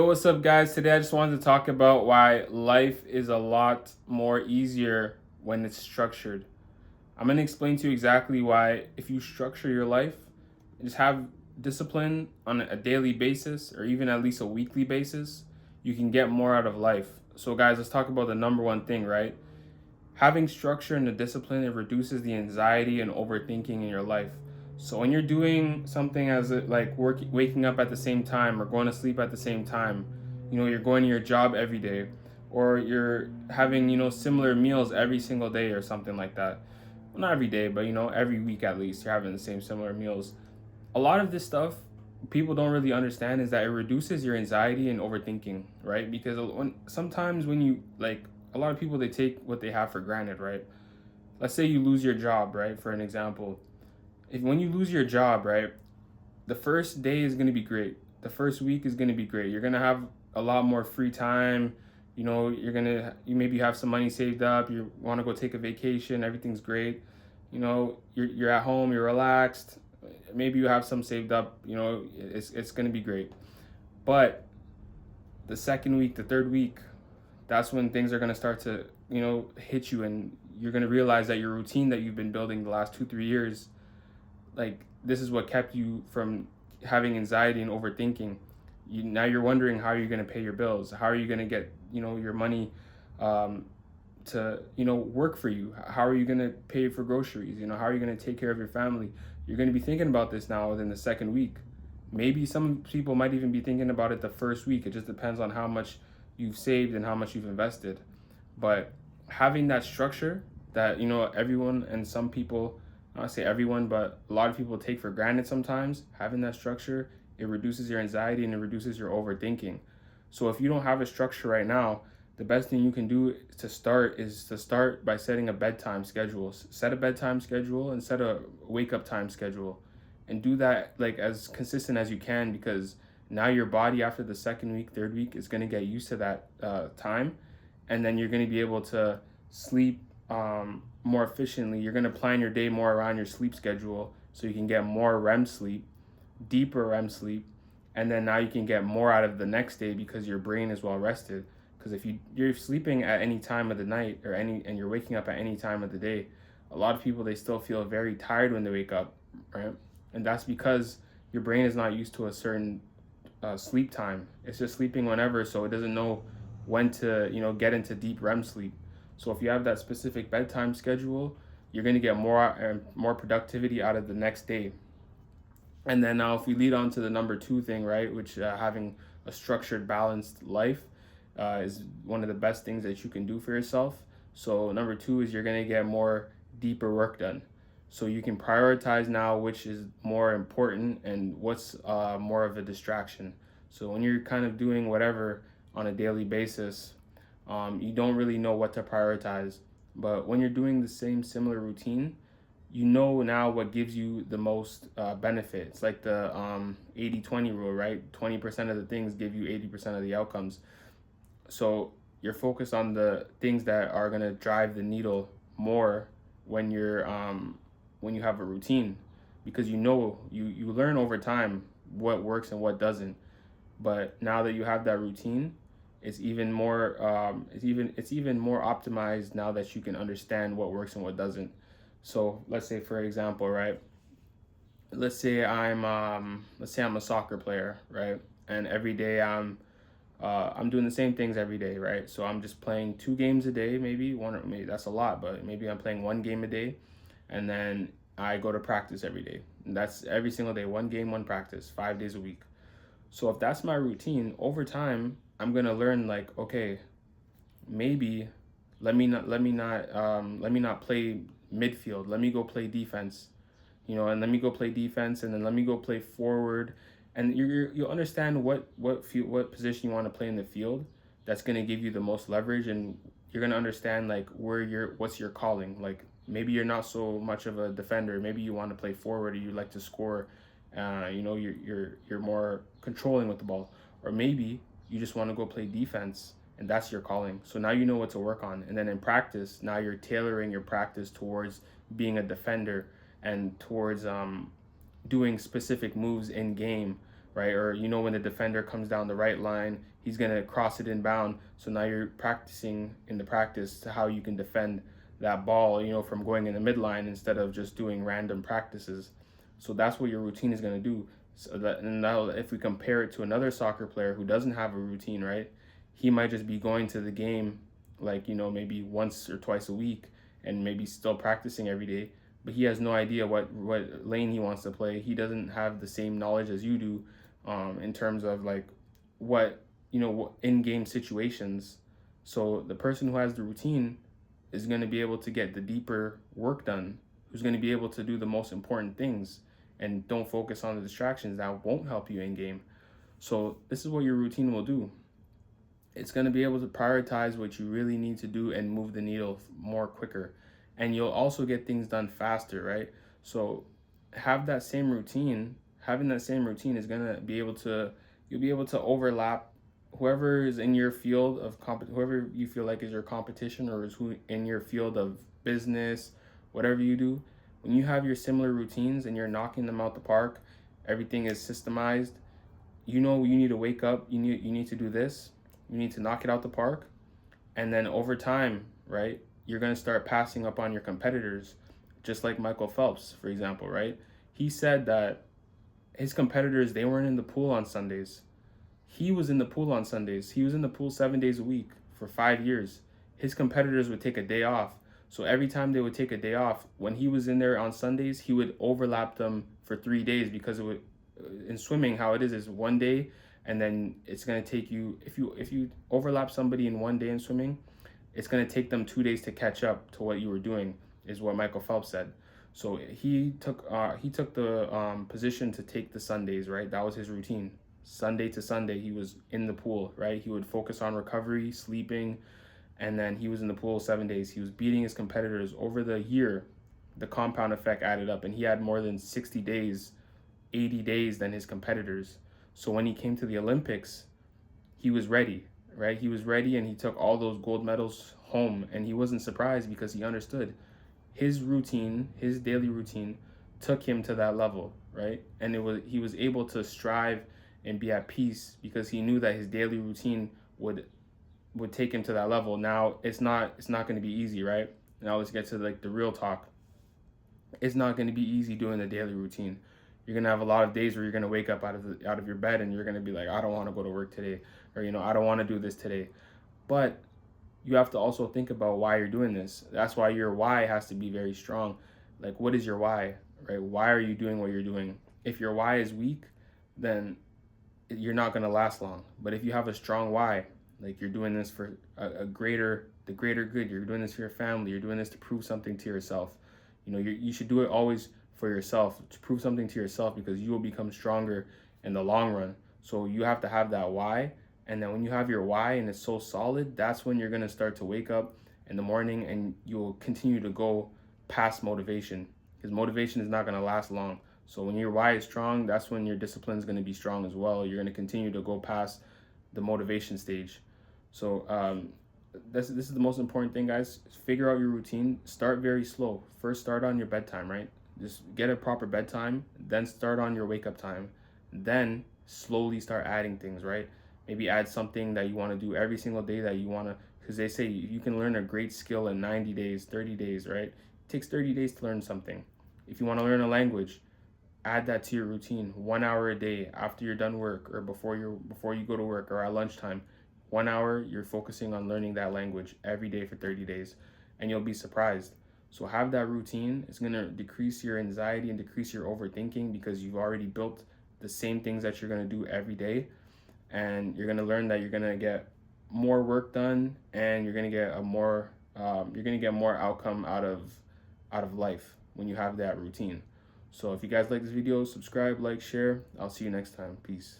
Yo, what's up, guys? Today I just wanted to talk about why life is a lot more easier when it's structured. I'm going to explain to you exactly why, if you structure your life and just have discipline on a daily basis or even at least a weekly basis, you can get more out of life. So, guys, let's talk about the number one thing, right? Having structure and the discipline, it reduces the anxiety and overthinking in your life. So when you're doing something as like waking up at the same time or going to sleep at the same time, you're going to your job every day, or you're having similar meals every single day or something like that. Well, not every day, but every week at least you're having the same similar meals. A lot of this stuff people don't really understand is that it reduces your anxiety and overthinking, right? Because sometimes when you like a lot of people, they take what they have for granted, right? Let's say you lose your job, right? For an example, if when you lose your job, right, the first day is going to be great. The first week is going to be great. You're going to have a lot more free time. You maybe have some money saved up. You want to go take a vacation. Everything's great. You're at home. You're relaxed. Maybe you have some saved up. It's going to be great. But the second week, the third week, that's when things are going to start to hit you, and you're going to realize that your routine that you've been building the last 2 3 years, like, this is what kept you from having anxiety and overthinking. Now you're wondering, how are you going to pay your bills? How are you going to get your money um, to work for you? How are you going to pay for groceries? How are you going to take care of your family? You're going to be thinking about this now within the second week. Maybe some people might even be thinking about it the first week. It just depends on how much you've saved and how much you've invested. But having that structure that everyone, and some people, not say everyone, but a lot of people take for granted sometimes, having that structure, it reduces your anxiety and it reduces your overthinking. So if you don't have a structure right now, the best thing you can do is to start by setting a bedtime schedule. Set a bedtime schedule and set a wake up time schedule, and do that like as consistent as you can, because now your body, after the second week, third week, is going to get used to that time, and then you're going to be able to sleep more efficiently. You're going to plan your day more around your sleep schedule, so you can get more REM sleep, deeper REM sleep, and then now you can get more out of the next day because your brain is well rested. Because if you're sleeping at any time of the night, and you're waking up at any time of the day, a lot of people, they still feel very tired when they wake up, right? And that's because your brain is not used to a certain sleep time. It's just sleeping whenever, so it doesn't know when to get into deep REM sleep. So if you have that specific bedtime schedule, you're going to get more and more productivity out of the next day. And then now, if we lead on to the number two thing, right, which having a structured, balanced life is one of the best things that you can do for yourself. So number two is you're going to get more deeper work done. So you can prioritize now which is more important and what's more of a distraction. So when you're kind of doing whatever on a daily basis, you don't really know what to prioritize. But when you're doing the same similar routine, you know now what gives you the most benefit. It's like the 80-20 rule, right? 20% of the things give you 80% of the outcomes. So you're focused on the things that are going to drive the needle more when you have a routine, because you learn over time what works and what doesn't. But now that you have that routine, it's even more optimized now that you can understand what works and what doesn't. So let's say, for example, right, let's say I'm a soccer player, right? And every day I'm doing the same things every day, right? So I'm just playing 2 games a day, maybe one, or maybe that's a lot, but maybe I'm playing 1 game a day, and then I go to practice every day. And that's every single day, 1 game, one practice, 5 days a week. So if that's my routine, over time, I'm gonna learn, like, okay, maybe let me not play midfield. Let me go play defense, and let me go play defense, and then let me go play forward, and you'll understand what position you want to play in the field. That's gonna give you the most leverage, and you're gonna understand like what's your calling. Like, maybe you're not so much of a defender. Maybe you want to play forward, or you like to score. You're more controlling with the ball, or maybe you just want to go play defense, and that's your calling. So now you know what to work on, and then in practice, now you're tailoring your practice towards being a defender, and towards doing specific moves in game right? Or you know when the defender comes down the right line, he's gonna cross it inbound. So now you're practicing in the practice to how you can defend that ball, you know, from going in the midline instead of just doing random practices. So that's what your routine is gonna do. So that, and now if we compare it to another soccer player who doesn't have a routine, right? He might just be going to the game like, you know, maybe once or twice a week and maybe still practicing every day, but he has no idea what lane he wants to play. He doesn't have the same knowledge as you do, in terms of like what, you know, in-game situations. So the person who has the routine is going to be able to get the deeper work done, who's going to be able to do the most important things and don't focus on the distractions that won't help you in game. So this is what your routine will do. It's going to be able to prioritize what you really need to do and move the needle more quicker. And you'll also get things done faster, right? So have that same routine. Having that same routine is going to be able to, you'll be able to overlap whoever is in your field of whoever you feel like is your competition or is who in your field of business, whatever you do. When you have your similar routines and you're knocking them out the park, everything is systemized. You know you need to wake up, you need to do this, you need to knock it out the park, and then over time, right, you're going to start passing up on your competitors, just like Michael Phelps, for example, right? He said that his competitors, they weren't in the pool on Sundays. He was in the pool on Sundays. He was in the pool 7 days a week for 5 years. His competitors would take a day off. So every time they would take a day off, when he was in there on Sundays, he would overlap them for 3 days because it would, in swimming, how it is one day, and then it's gonna take you, if you overlap somebody in one day in swimming, it's gonna take them 2 days to catch up to what you were doing, is what Michael Phelps said. So he took the position to take the Sundays, right? That was his routine. Sunday to Sunday, he was in the pool, right? He would focus on recovery, sleeping, and then he was in the pool 7 days. He was beating his competitors over the year. The compound effect added up, and he had more than 60 days, 80 days than his competitors. So when he came to the Olympics, he was ready, right? He was ready, and he took all those gold medals home, and he wasn't surprised because he understood his routine, his daily routine took him to that level, right? And he was able to strive and be at peace because he knew that his daily routine would take him to that level. Now it's not going to be easy, right? Now let's get to like the real talk. It's not going to be easy doing the daily routine. You're going to have a lot of days where you're going to wake up out of your bed and you're going to be like, I don't want to go to work today, or you know, I don't want to do this today. But you have to also think about why you're doing this. That's why your why has to be very strong. Like, what is your why, right? Why are you doing what you're doing? If your why is weak, then you're not going to last long. But if you have a strong why, like you're doing this for the greater good, you're doing this for your family, you're doing this to prove something to yourself. You know, you should do it always for yourself, to prove something to yourself, because you will become stronger in the long run. So you have to have that why. And then when you have your why and it's so solid, that's when you're going to start to wake up in the morning and you'll continue to go past motivation, because motivation is not going to last long. So when your why is strong, that's when your discipline is going to be strong as well. You're going to continue to go past the motivation stage. So this is the most important thing, guys. Figure out your routine. Start very slow. First, start on your bedtime, right? Just get a proper bedtime. Then start on your wake up time. Then slowly start adding things, right? Maybe add something that you want to do every single day that you want to, because they say you can learn a great skill in 90 days, 30 days, right? It takes 30 days to learn something. If you want to learn a language, add that to your routine. 1 hour a day after you're done work or before you go to work or at lunchtime. 1 hour, you're focusing on learning that language every day for 30 days, and you'll be surprised. So have that routine. It's going to decrease your anxiety and decrease your overthinking because you've already built the same things that you're going to do every day. And you're going to learn that you're going to get more work done, and you're going to get more outcome out of life when you have that routine. So if you guys like this video, subscribe, like, share. I'll see you next time. Peace.